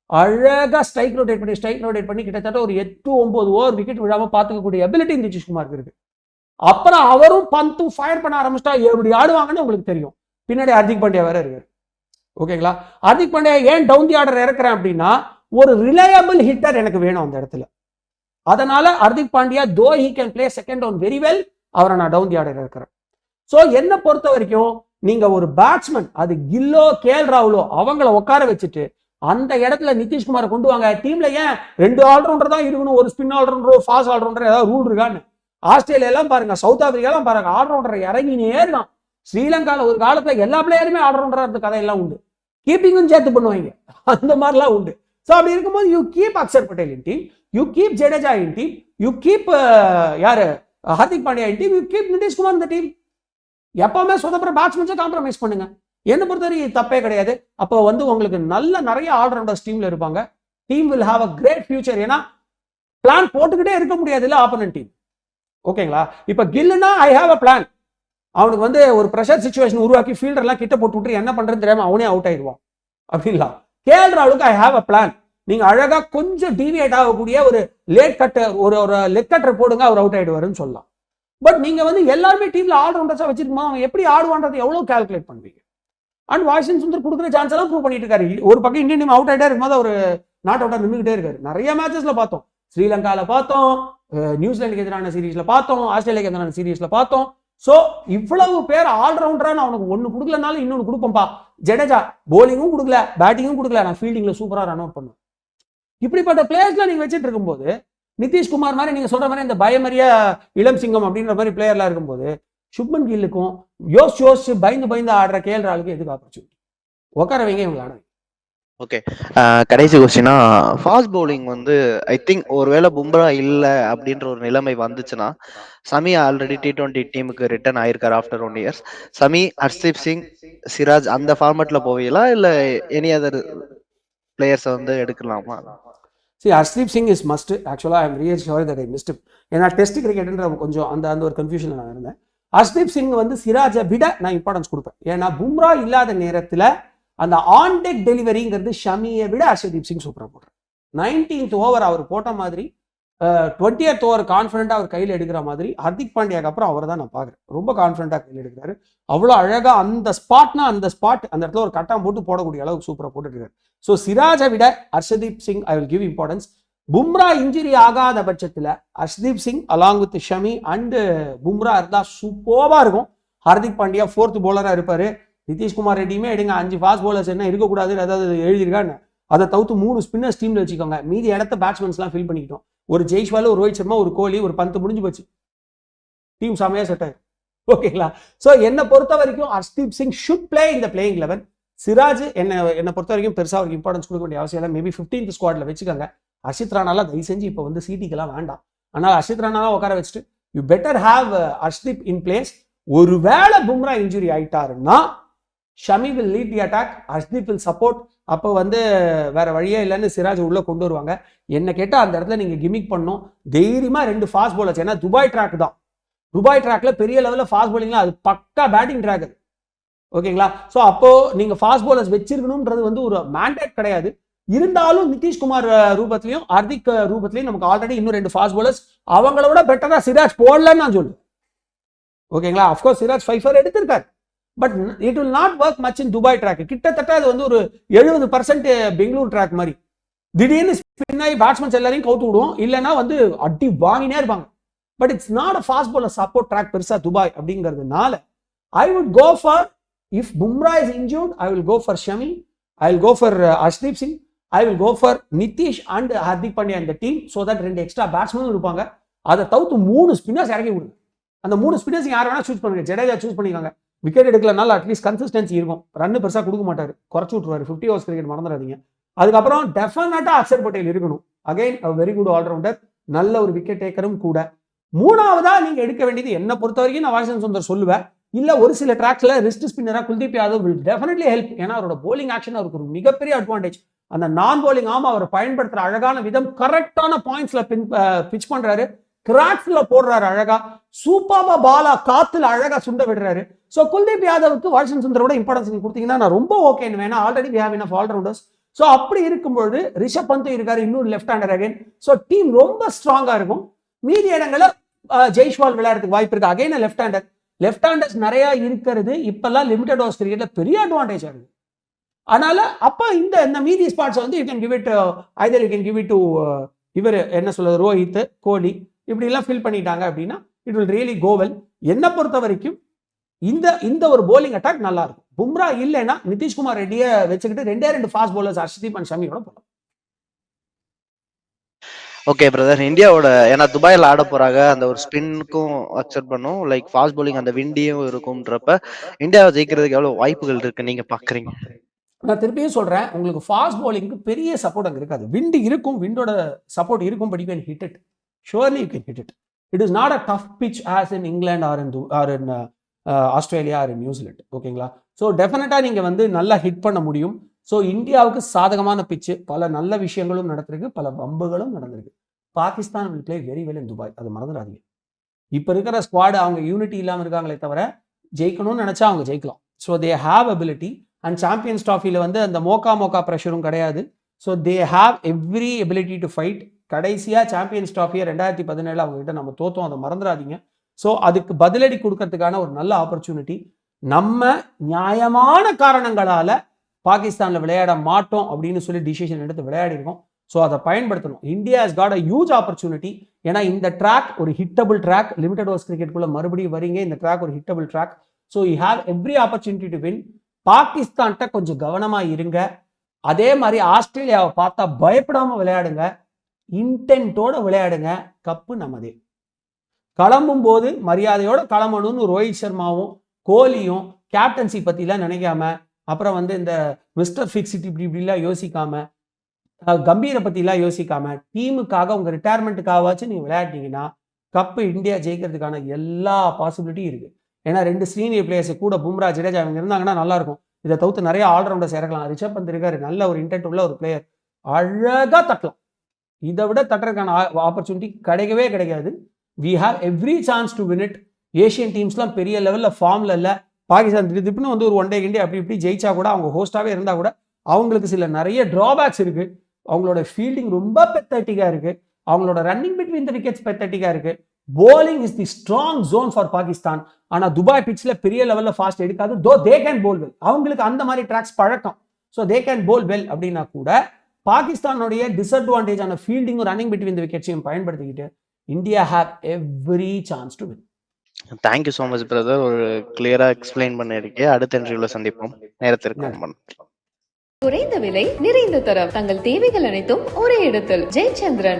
அழகா ஸ்ட்ரைக் ரொட்டேட் பண்ணி கிட்டத்தட்ட ஒரு 8-9 ஓவர் விக்கெட் விழாம பாத்துக்கக்கூடிய எபிலிட்டி நிதிஷ்குமாருக்கு இருக்கு. அப்புறம் அவரும் பந்தும் ஃபயர் பண்ண ஆரம்பிச்சிட்டா எப்படி ஆடுவாங்கன்னு உங்களுக்கு தெரியும். பின்னாடி ஹார்திக் பாண்டியா வேற இருக்காரு. ஓகேங்களா? ஹார்திக் பாண்டியா ஏன் டவுன் தி ஆர்டர் இறக்குறேன் அப்படின்னா ஒரு ரிலையபிள் ஹிட்டர் எனக்கு வேணும் அந்த இடத்துல. அதனால Hardik Pandya though he can play second down very well, அவரை நான் டவுன் தி ஆர்டர் இருக்கிறேன். ஸோ என்ன பொறுத்த வரைக்கும் நீங்க ஒரு பேட்ஸ்மேன், அது கில்லோ கேஎல் ராகுலோ, அவங்கள உட்கார வச்சுட்டு அந்த இடத்துல நிதிஷ்குமாரை கொண்டு வாங்க. டீம்ல ஏன் 2 ஆல்ரவுண்டர் தான் இருக்கணும், ஒரு ஸ்பின் ஆல்ரவுண்டர் ஃபாஸ்ட் ஆல்ரவுண்டர் ஏதாவது ரூல் இருக்கான்னு? ஆஸ்திரேலியா எல்லாம் பாருங்க, சவுத் ஆப்பிரிக்கா எல்லாம் பாருங்க, ஆல்ரவுண்டர் இறங்கினே இருக்கான். ஸ்ரீலங்கால ஒரு காலத்துல எல்லா பிளேயருமே ஆல்ரவுண்டரா இருந்த கதையெல்லாம் உண்டு. கீப்பிங்கும் சேர்த்து பண்ணுவாங்க, அந்த மாதிரிலாம் உண்டு. ஸோ அப்படி இருக்கும்போது you keep Axar Patel in team, you keep Jadeja in team, you keep யாரு Hardik Pandya in team, you keep Nitish Kumar இந்த டீம். எப்பவுமே சொதப்புற பேட்ஸ்மேன்ஸை காம்ப்ரமைஸ் பண்ணுங்க. என்ன பொறுத்தவரை தப்பே கிடையாது. அப்போ வந்து உங்களுக்கு நிறைய ஆல்ரவுண்டர்ஸ் டீம்ல இருப்பாங்க. Team will have a great future. ஏன்னா பிளான் போட்டுக்கிட்டே இருக்க முடியாது இல்ல ஆப்போனன்ட் டீம். ஓகேங்களா? இப்ப கில்லுனா ஐ ஹாவ் அ பிளான். அவனுக்கு வந்து ஒரு ப்ரெஷர் சிச்சுவேஷன் உருவாக்கி ஃபீல்டர்லாம் கிட்ட போட்டு விட்டு என்ன பண்றதுன்னு தெரியாம அவனே அவுட் ஆயிடுவான் அப்படிங்களா? கேஎல் ராகுலுக்கு ஐ ஹாவ் அ பிளான். நீங்க அழகா கொஞ்சம் டீவியேட் ஆகக்கூடிய ஒரு லேட் கட்டர், ஒரு லெக் கட்டர் போடுங்க, அவர் அவுட் ஆயிடுவாருன்னு சொல்லலாம். பட் நீங்க வந்து எல்லாருமே டீம்ல ஆல்ரவுண்டர்ஸா வச்சிருக்கோம், அவன் எப்படி ஆடுவான்றது எவ்வளவு கால்குலேட் பண்ணுவீங்க? அண்ட் வாஷிங்டன் சுந்தர் கொடுக்குற சான்ஸ் எல்லாம் ப்ரூவ் பண்ணிட்டு இருக்காரு. ஒரு பக்கம் இந்தியன் டீம் அவுட் ஆயிட்டே இருக்கும்போது அவர் நாட் அவுட்டா நின்றுகிட்டே இருக்காரு. நிறைய மேட்சஸ்ல பார்த்தோம், ஸ்ரீலங்கால பார்த்தோம், நியூசிலாந்துக்கு எதிரான சீரீஸ்ல பார்த்தோம், ஆஸ்திரேலியாக்கு எதிரான சீரீஸ்ல பார்த்தோம். சோ இவ்வளவு பேர் ஆல்ரவுண்டரா அவனுக்கு ஒன்னு கொடுக்கலனாலும் இன்னொன்னு கொடுப்போம்பா. ஜடேஜா போலிங்கும் கொடுக்கல, பேட்டிங்கும் கொடுக்கல, நான் ஃபீல்டிங்ல சூப்பரா ரன் அவுட் பண்ணுவேன். இப்படிப்பட்ட பிளேயர்ஸ்ல நீங்க வச்சுட்டு இருக்கும்போது நிதிஷ்குமார் மாதிரி நீங்க சொல்ற மாதிரி இந்த பயமறிய இளம் சிங்கம் அப்படின்ற மாதிரி பிளேயர்லாம் இருக்கும்போது சுப்மன் கில்லுக்கும் யோசிச்சு பயந்து ஆடுற கேஎல் ராகுலுக்கு எதுக்கு ஆப்பர்ச்சுனிட்டி? உட்கார வைங்க, இவங்க ஆடுங்க. ஓகே, கடைசி கொஸ்டினா, ஃபாஸ்ட் பவுலிங் வந்து ஐ திங்க் ஒருவேளை பும்ரா இல்லை அப்படின்ற ஒரு நிலைமை வந்துச்சுன்னா, சமி ஆல்ரெடி T20 டீமுக்கு ரிட்டர்ன் ஆயிருக்காரு ஆஃப்டர் 1 இயர்ஸ். சமி, ஹர்ஷ்தீப் சிங், சிராஜ் அந்த ஃபார்மேட்ல போவீங்களா இல்ல எனி அதர் பிளேயர்ஸ் வந்து எடுக்கலாமா? See, Harshdeep Singh is must. Actually, I am really sorry that I missed him. ஏன்னா டெஸ்ட் கிரிக்கெட்ன்ற கொஞ்சம் அந்த ஒரு கன்ஃபியூஷன்ல நான் இருந்தேன். ஹர்ஷ்தீப் சிங் வந்து சிராஜை விட நான் இம்பார்ட்டன்ஸ் கொடுப்பேன். ஏன்னா பும்ரா இல்லாத நேரத்தில் அந்த ஆன் டெக் டெலிவரிங்கிறது ஷமியை விட ஹர்ஷ்தீப் சிங் சூப்பராக போடுறார். 19th ஓவர் அவர் போட்ட மாதிரி 20th ஓவர் கான்ஃபிடென்ட்டாக அவர் கையில் எடுக்கிற மாதிரி ஹர்திக் பாண்டியாக்கு அப்புறம் அவர் தான் நான் பார்க்குறேன். ரொம்ப கான்ஃபிடென்ட்டாக கையில் எடுக்கிறாரு. அவ்வளோ அழகாக அந்த ஸ்பாட்னா அந்த இடத்துல ஒரு கட்டம் போட்டு போடக்கூடிய அளவுக்கு சூப்பராக போட்டுருக்காரு. ஸோ சிராஜை விட Harshdeep Singh I will give importance. Bumrah injury ஆகாத பட்சத்தில் Harshdeep Singh along with Shami and Bumrah இருந்தால் சூப்பராக இருக்கும். ஹர்திக் பாண்டியா 4th bowler-ஆக இருப்பார். நிதிஷ்குமார் ரெட்டியுமே எடுங்க. 5 ஃபாஸ்ட் bowlers என்ன இருக்கக்கூடாதுன்னு ஏதாவது எழுதியிருக்கான்னு அதை தவிர்த்து 3 ஸ்பின்னர்ஸ் டீமில் வச்சுக்கோங்க. மீதி இடத்த பேட்ஸ்மேன்ஸ்லாம் ஃபில் பண்ணிக்கிட்டோம். ஒரு ஜெய்ஷ்வால், ஒரு ரோஹித் சர்மா, ஒரு கோலி, ஒரு 10 முடிஞ்சு போச்சு. டீம் செமையாக செட் ஆயிடும். ஓகேங்களா? ஸோ என்னை பொறுத்த வரைக்கும் ஹர்ஷ்தீப் சிங் ஷுட் பிளே இந்த பிளேயிங் 11. சிராஜ் என்னை பொறுத்த வரைக்கும் பெருசாக அவருக்கு இம்பார்ட்டன்ஸ் கொடுக்க வேண்டிய அவசியம் இல்லை. மேபி 15th ஸ்குவாடில் வச்சுக்கோங்க. ஹர்ஷித் ராணால தயவு செஞ்சு இப்போ வந்து சிடிக்கெல்லாம் வேண்டாம். ஆனால் ஹர்ஷித் ராணாலாம் உட்கார வச்சுட்டு you better have Harshdeep in place. ஒருவேளை பும்ரா இன்ஜுரி ஆயிட்டாருன்னா Shami will lead the attack, Harshdeep will support. அப்போ வந்து வேற வழியே இல்லைன்னு சிராஜ் உள்ள கொண்டு வருவாங்க. என்ன கேட்டால் அந்த இடத்துல நீங்கள் கிமிக் பண்ணணும். தைரியமா 2 ஃபாஸ்ட் bowlers. ஏன்னா துபாய் ட்ராக் தான். துபாய் ட்ராக்ல பெரிய லெவலில் ஃபாஸ்ட் bowling அது பக்கா பேட்டிங் ட்ராக் அது. ஓகேங்களா? ஸோ அப்போ நீங்க ஃபாஸ்ட் bowlers வச்சிருக்கணும்ன்றது வந்து ஒரு மேண்டேட் கிடையாது. இருந்தாலும் நிதிஷ்குமார் ரூபத்திலையும் ஹர்திக் ரூபத்திலையும் நமக்கு ஆல்ரெடி இன்னும் 2 ஃபாஸ்ட் bowlers அவங்கள விட பெட்டரா சிராஜ் போடலன்னு நான் சொல்லுவேன். ஓகேங்களா? அஃப்கோர்ஸ் சிராஜ் 5 எடுத்திருக்காரு. But it will not work much in Dubai track. கிட்டத்தட்ட அது வந்து ஒரு 70% பெங்களூர் ட்ராக் மாதிரி. திடீர்னு ஸ்பின் ஆகி பேட்ஸ்மேன்ஸ் எல்லாரையும் கவுத்து விடுவோம். இல்லைன்னா வந்து அடி வாங்கினே இருப்பாங்க. But it's not a fast bowler support track பெருசா துபாய் அப்படிங்கிறதுனால I would go for, if Bumrah is injured I will go for Shami, I will go for Harshdeep Singh, I will go for Nitish and Hardik Pandya இந்த டீம். ஸோ தட் 2 எக்ஸ்ட்ரா பேட்ஸ்மேனும் இருப்பாங்க. அதை தவிர்த்து 3 spinners இறக்கி விடுங்க. அந்த 3 ஸ்பின்னர்ஸ் யார் வேணா சூஸ் பண்ணுங்க. ஜடேஜா சூஸ் பண்ணிக்காங்க. விக்கெட் எடுக்கலனால அட்லீஸ்ட் கன்சிஸ்டன்சி இருக்கும். ரன் பெருசாக கொடுக்க மாட்டார், குறைச்சி விட்டுருவாரு. 50 overs கிரிக்கெட் மறந்துடாதீங்க. அதுக்கப்புறம் டெஃபினட்டா அக்ஷர் பட்டேல் இருக்கணும். அகைன் வெரி குட் ஆல்ரவுண்டர், நல்ல ஒரு விக்கெட் டேக்கரும் கூட. 3வதா நீங்க எடுக்க வேண்டியது என்ன பொறுத்த வரைக்கும் நான் வாஷிங்டன் சுந்தர் சொல்லுவேன். இல்ல ஒரு சில ட்ராக்ஸ்ல ரிஸ்ட் ஸ்பின்னரா Kuldeep Yadav will definitely help. ஏன்னா அவரோட போலிங் ஆக்ஷன் அவருக்கு ஒரு மிகப்பெரிய அட்வான்டேஜ். அந்த நான் போலிங் ஆமா அவர் பயன்படுத்துற அழகான விதம், கரெக்டான பாயிண்ட்ஸ்ல பிச் பண்றாரு, கிராக்ஸ்ல போடுறாரு அழகா, சூப்பர்பா பாலா காத்துல அழகா சுண்ட விடுறாரு. ஸோ குல்தீப் யாதவுக்கு வாஷிங்டன் சுந்தரோட இம்பார்ட்டன்ஸ் நீங்க கொடுத்தீங்கன்னா நான் ரொம்ப ஓகேன்னு வேணா. Already we have enough all rounders. So அப்படி இருக்கும்போது ரிஷப் பந்த் இருக்காரு, இன்னொரு left hander again. So team ரொம்ப ஸ்ட்ராங்கா இருக்கும். மீதி இடங்களில் ஜெய்ஷ்வால் விளையாடுறதுக்கு வாய்ப்பு இருக்கு. அகைன் லெஃப்ட் ஹேண்டர்ஸ் நிறைய இருக்கிறது இப்பெல்லாம் லிமிடெட் ஓவர்ஸ் கிரிக்கெட்ல பெரிய அட்வான்டேஜ் ஆகுது. அதனால அப்ப இந்த மீதி ஸ்பாட்ஸ் வந்து you can give it Hyder you can give it to இவர் என்ன சொல்றது ரோஹித், கோலி இப்படி எல்லாம் ஃபில் பண்ணிட்டாங்க அப்படின்னா it will really go well. என்ன பொறுத்த வரைக்கும் இந்த ஒரு போலிங் அட்டாக் நல்லா இருக்கும். பும்ரா இல்லைன்னா நிதிஷ்குமார் ரெட்டியை வச்சுக்கிட்டு 2 ஃபாஸ்ட் bowlers ஹர்ஷ்தீப் அண்ட் ஷமியோட போகலாம். ஓகே பிரதர், இந்தியாவோட ஏன்னா துபாயில் ஆட போறாங்க, அந்த ஒரு ஸ்பின்னுக்கும் அக்செப்ட் பண்ணும், லைக் ஃபாஸ்ட் bowling அந்த விண்டியும் இருக்கும்ன்றப்ப இந்தியாவை ஜெயிக்கிறதுக்கு எவ்வளவு வாய்ப்புகள் இருக்கு நீங்க பாக்குறீங்க? நான் திருப்பியும் சொல்றேன், உங்களுக்கு ஃபாஸ்ட் bowlingக்கு பெரிய சப்போர்ட் அங்கே இருக்காது. விண்டு இருக்கும், விண்டோட சப்போர்ட் இருக்கும், but you can hit it. Surely you can hit it. It is not a tough pitch as in England or in Australia or in New Zealand. ஓகேங்களா? ஸோ டெஃபினட்டா நீங்க வந்து நல்லா ஹிட் பண்ண முடியும். ஸோ இந்தியாவுக்கு சாதகமான பிச்சு, பல நல்ல விஷயங்களும் நடந்திருக்கு, பல வம்புகளும் நடந்திருக்கு. Pakistan will play very well in Dubai, அது மறந்துடாதீங்க. இப்போ இருக்கிற ஸ்குவாடு அவங்க யூனிட்டி இல்லாமல் இருக்காங்களே தவிர ஜெயிக்கணும்னு நினைச்சா அவங்க ஜெயிக்கலாம். So they have ability. And champions ட்ராஃபியில் வந்து அந்த மோக்கா ப்ரெஷரும் கிடையாது. So they have every ability to fight. கடைசியாக சாம்பியன்ஸ் ட்ராஃபியை 2017 அவங்ககிட்ட நம்ம தோத்தோம், அதை மறந்துடாதீங்க. ஸோ அதுக்கு பதிலடி கொடுக்கறதுக்கான ஒரு நல்ல ஆப்பர்ச்சுனிட்டி. நம்ம நியாயமான காரணங்களால பாகிஸ்தானில் விளையாட மாட்டோம் அப்படின்னு சொல்லி டிசிஷன் எடுத்து விளையாடி இருக்கோம். ஸோ அதை பயன்படுத்தணும். India has got a huge opportunity. ஏன்னா இந்த ட்ராக் ஒரு ஹிட்டபிள் ட்ராக். லிமிடெட் ஓவர்ஸ் கிரிக்கெட்டுக்குள்ள மறுபடியும் வரீங்க. இந்த ட்ராக் ஒரு hittable track. So you have every opportunity to win. பாகிஸ்தான்கிட்ட கொஞ்சம் கவனமா இருங்க. அதே மாதிரி ஆஸ்திரேலியாவை பார்த்தா பயப்படாம விளையாடுங்க, இன்டென்ட்டோட விளையாடுங்க. கப்பு நமதே. கிளம்பும் போது மரியாதையோட கிளம்பணும்னு ரோஹித் சர்மாவும் கோலியும் கேப்டன்சி பத்திலாம் நினைக்காம, அப்புறம் வந்து இந்த மிஸ்டர் ஃபிக்ஸிட் இப்படிலாம் யோசிக்காம, கம்பீரை பத்திலாம் யோசிக்காம, டீமுக்காக உங்க ரிட்டையர்மெண்ட்டுக்காகவாச்சும் நீங்க விளையாட்டீங்கன்னா கப்பு இந்தியா ஜெயிக்கிறதுக்கான எல்லா பாசிபிலிட்டியும் இருக்கு. ஏன்னா 2 சீனியர் பிளேயர்ஸ் கூட பும்ரா, ஜடேஜா அவங்க இருந்தாங்கன்னா நல்லா இருக்கும். இதை தவிர்த்து நிறைய ஆல்ரவுண்டர்ஸ் இறக்கலாம். ரிஷப் பந்த் இருக்காரு, நல்ல ஒரு இன்டென்ட் உள்ள ஒரு பிளேயர், அழகா தட்டலாம். இதை விட தட்டுறதுக்கான ஆப்பர்ச்சுனிட்டி கிடைக்கவே கிடைக்காது. We have every chance to win it. Asian டீம்ஸ்லாம் பெரிய லெவலில் ஃபார்ம்ல இல்லை. பாகிஸ்தான் திடீர்னு வந்து ஒரு 1 day இந்தியா அப்படி இப்படி ஜெயிச்சா கூட, அவங்க ஹோஸ்டாவே இருந்தால் கூட அவங்களுக்கு சில நிறைய டிராபேக்ஸ் இருக்கு. அவங்களோட ஃபீல்டிங் ரொம்ப பெத்தட்டிக்காக இருக்கு. அவங்களோட ரன்னிங் பிட்வீன் த விக்கெட்ஸ் பெத்தட்டிக்கா இருக்கு. bowling is the strong zone for Pakistan. ஆனா துபாய் பிட்ச்ல பெரிய லெவல்ல ஃபாஸ்ட் எடுக்காது. தோ தே கேன் போல் வெல், அவங்களுக்கு அந்த மாதிரி ட்ராக்ஸ் பழக்கம். So they can pole well அப்படின்னா கூட பாகிஸ்தானுடைய டிஸ்அட்வான்டேஜ் ஆன ஃபீல்டிங்கும் ரன்னிங் பிட்வீன் த விக்கெட்ஸையும் பயன்படுத்திக்கிட்டு India have every chance to win. Thank you so much brother, ஒரு கிளியரா எக்ஸ்பிளைன் பண்ணிருக்கேன். அடுத்த இன்டர்வியூல சந்திப்போம். நேரத்திற்கு ரொம்ப நன்றி. குறைந்த விலை நிறைந்த தரம் தங்கள் தேவைகள் அனைத்தும் ஒரே இடத்தில். ஜெயச்சந்திரன்.